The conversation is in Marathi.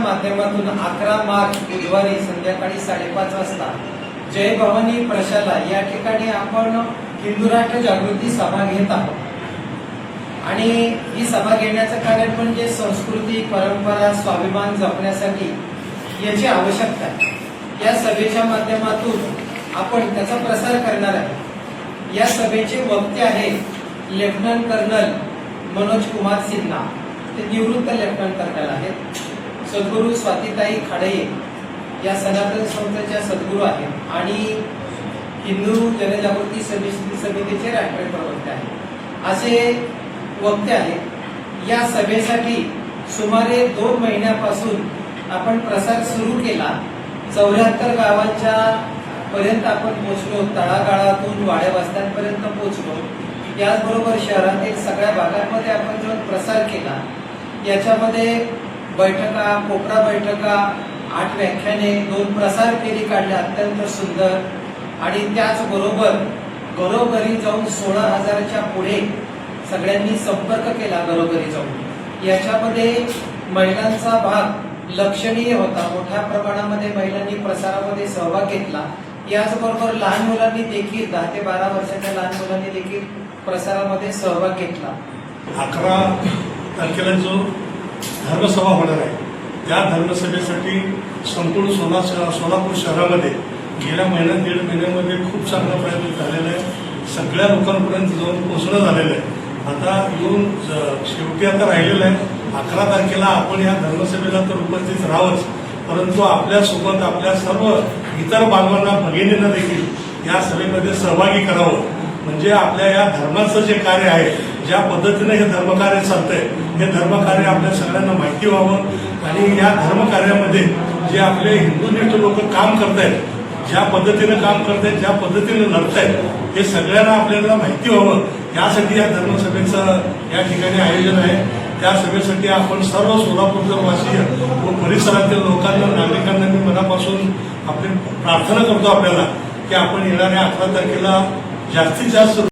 माध्यमातून 11 मार्च बुधवारी संध्याकाळी 5:30 वाजता जय भवानी प्रशाला या ठिकाणी आपण हिंदू राष्ट्र जागृती सभा घेत आहोत। आणि ही सभा घेण्याचं कारण म्हणजे संस्कृती, परंपरा, स्वाभिमान जपण्यासाठी याची आवश्यकता आहे। या सभेच्या माध्यमातून आपण त्याचा प्रसार करणार आहे। या सभेचे वक्ते आहेत लेफ्टनंट कर्नल मनोज कुमार सिन्हा, ते निवृत्त लेफ्टनंट कर्नल आहेत। सद्गुरू स्वातीताई खाडे या सनातन संस्थेच्या सद्गुरू आहेत आणि हिंदू जनजागृती समितीचे राष्ट्रीय प्रवक्ते आहेत, असे वक्ते आहेत। या सभेसाठी सुमारे 2 महिन्यापासून आपण प्रसार सुरू केला। 74 गावांच्या पर्यंत आपण पोहोचलो, तळागाळातून वाड्या वस्त्यांपर्यंत पोहोचलो। याचबरोबर शहरातील सगळ्या भागांमध्ये आपण जो प्रसार केला, याच्यामध्ये बैठका, कोपरा बैठका, 8 व्याख्याने, 2 प्रसार फेरी काढल्या अत्यंत सुंदर। आणि त्याचबरोबर घरोघरी जाऊन 16,000च्या पुढे सगळ्यांनी संपर्क केला घरोघरी जाऊन। याच्यामध्ये महिलांचा भाग लक्षणीय होता, मोठ्या प्रमाणामध्ये महिलांनी प्रसारामध्ये सहभाग घेतला। याचबरोबर लहान मुलांनी देखील 10 ते 12 वर्षाच्या लहान मुलांनी देखील प्रसारामध्ये सहभाग घेतला। 11 तारखेला जो धर्मसभा होणार आहे, त्या धर्मसभेसाठी संपूर्ण सोलापूर शहरामध्ये गेल्या महिन्यात 1.5 महिन्यामध्ये खूप चांगला प्रयत्न झालेला आहे। सगळ्या लोकांपर्यंत जाऊन पोहोचणं झालेलं आहे। आता येऊन शेवटी आता राहिलेलं आहे 11 तारखेला आपण या धर्मसभेला तर उपस्थित राहावंच, परंतु आपल्यासोबत आपल्या सर्व इतर बांधवांना, भगिनींना देखील या सभेमध्ये सहभागी करावं। म्हणजे आपल्या या धर्माचं जे कार्य आहे, ज्या पद्धतीने हे धर्मकार्य चालतंय, हे धर्मकार्य आपल्या सगळ्यांना माहिती व्हावं। आणि या धर्मकार्यामध्ये जे आपले हिंदूनिष्ठ लोक काम करतायत, ज्या पद्धतीने काम करतायत, ज्या पद्धतीने लढतायत, हे सगळ्यांना आपल्याला माहिती व्हावं, यासाठी या धर्मसभेचं या ठिकाणी आयोजन आहे। त्या सभेसाठी आपण सर्व सोलापूरवासीय व परिसरातील लोकांना, नागरिकांना मी मनापासून आपली प्रार्थना करतो आपल्याला की आपण येणाऱ्या 11 तारखेला जास्तीत जास्त